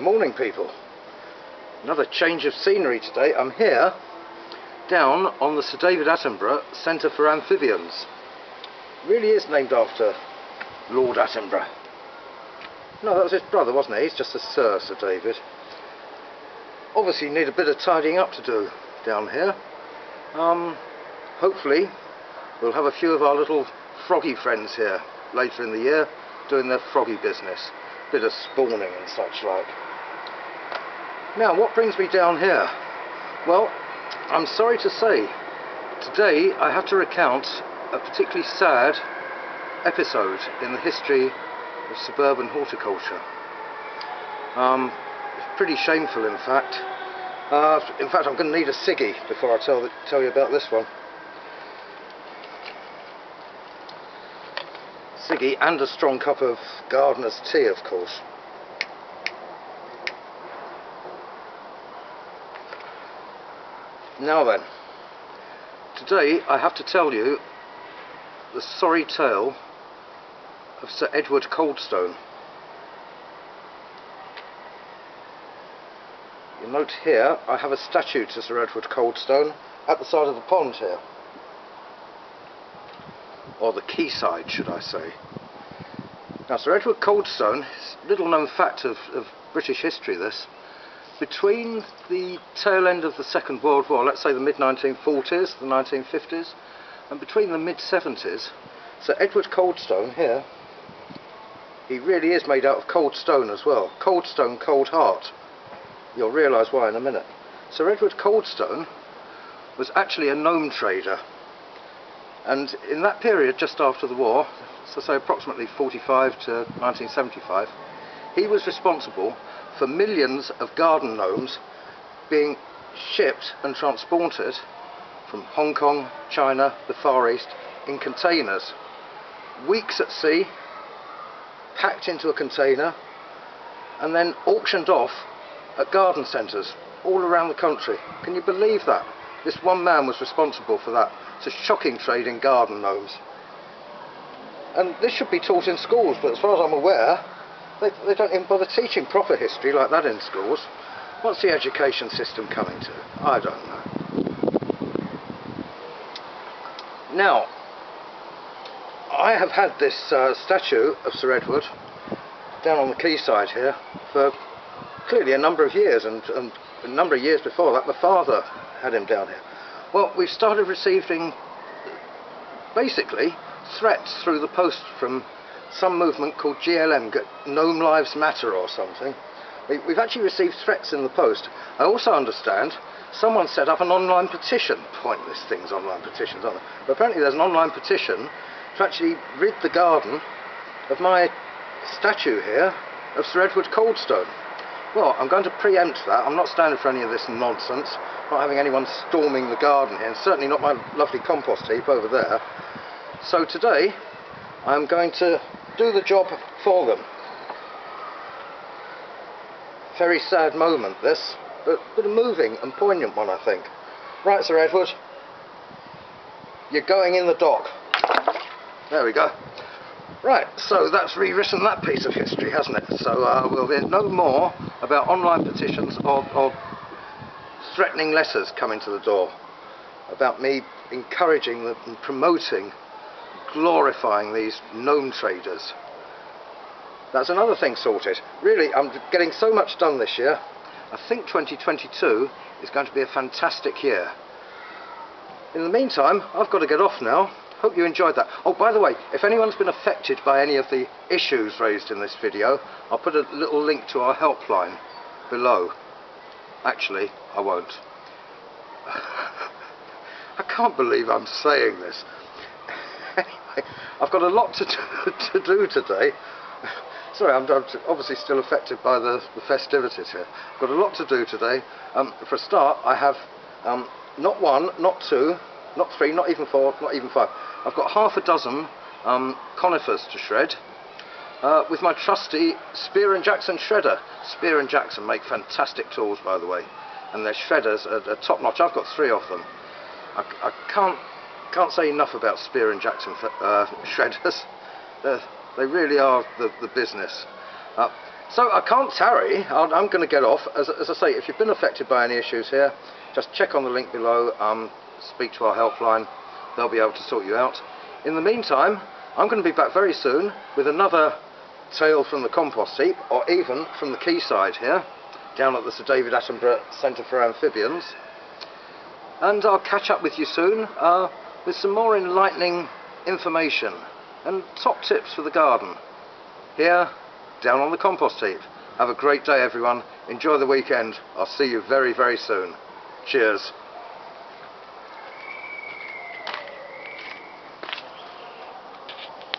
Good morning, people. Another change of scenery today. I'm here down on the Sir David Attenborough Centre for Amphibians. It really is named after Lord Attenborough. No, that was his brother, wasn't it? He's just a Sir David. Obviously you need a bit of tidying up to do down here. Hopefully we'll have a few of our little froggy friends here later in the year doing their froggy business. Bit of spawning and such like. Now, what brings me down here? Well, I'm sorry to say, today I have to recount a particularly sad episode in the history of suburban horticulture. It's pretty shameful, in fact. I'm going to need a ciggy before I tell you about this one. Ciggy and a strong cup of gardener's tea, of course. Now then, today I have to tell you the sorry tale of Sir Edward Coldstone. You'll note here I have a statue to Sir Edward Coldstone at the side of the pond here. Or the quayside, should I say. Now, Sir Edward Coldstone, little known fact of British history this, between the tail end of the Second World War, let's say the mid-1940s, the 1950s, and between the mid-70s, Sir Edward Coldstone here, he really is made out of cold stone as well. Cold stone, cold heart. You'll realise why in a minute. Sir Edward Coldstone was actually a gnome trader. And in that period, just after the war, so say approximately 45 to 1975, he was responsible for millions of garden gnomes being shipped and transported from Hong Kong, China, the Far East, in containers. Weeks at sea, packed into a container, and then auctioned off at garden centres all around the country. Can you believe that? This one man was responsible for that. It's a shocking trade in garden gnomes. And this should be taught in schools, but as far as I'm aware, they don't even bother teaching proper history like that in schools. What's the education system coming to? I don't know. Now, I have had this statue of Sir Edward down on the quayside here for clearly a number of years, and a number of years before that my father had him down here. Well, we've started receiving basically threats through the post from some movement called GLM, Gnome Lives Matter or something. We've actually received threats in the post. I also understand someone set up an online petition. Pointless things, online petitions, aren't they? But apparently there's an online petition to actually rid the garden of my statue here of Sir Edward Coldstone. Well, I'm going to preempt that. I'm not standing for any of this nonsense. Not having anyone storming the garden here, and certainly not my lovely compost heap over there. So today, I'm going to do the job for them. Very sad moment this, but a moving and poignant one, I think. Right, Sir Edward, you're going in the dock. There we go. Right, so that's rewritten that piece of history, hasn't it? So we'll hear no more about online petitions or threatening letters coming to the door about me encouraging and promoting, glorifying these gnome traders. That's another thing sorted. Really, I'm getting so much done this year. I think 2022 is going to be a fantastic year. In the meantime, I've got to get off now. Hope you enjoyed that. Oh, by the way, if anyone's been affected by any of the issues raised in this video, I'll put a little link to our helpline below. Actually, I won't. I can't believe I'm saying this. Anyway, I've got a lot to do today. Sorry, I'm obviously still affected by the festivities here. I've got a lot to do today. For a start, I have not one, not two, not three, not even four, not even five. I've got half a dozen conifers to shred with my trusty Spear & Jackson shredder. Spear & Jackson make fantastic tools, by the way, and their shredders are top notch. I've got three of them. I can't say enough about Spear & Jackson shredders. They really are the business. So I can't tarry, I'm going to get off. As I say, if you've been affected by any issues here, just check on the link below, speak to our helpline, they'll be able to sort you out. In the meantime, I'm going to be back very soon with another tale from the compost heap, or even from the quayside here, down at the Sir David Attenborough Centre for Amphibians. And I'll catch up with you soon with some more enlightening information and top tips for the garden here down on the compost heap. Have a great day everyone, enjoy the weekend, I'll see you very, very soon. Cheers.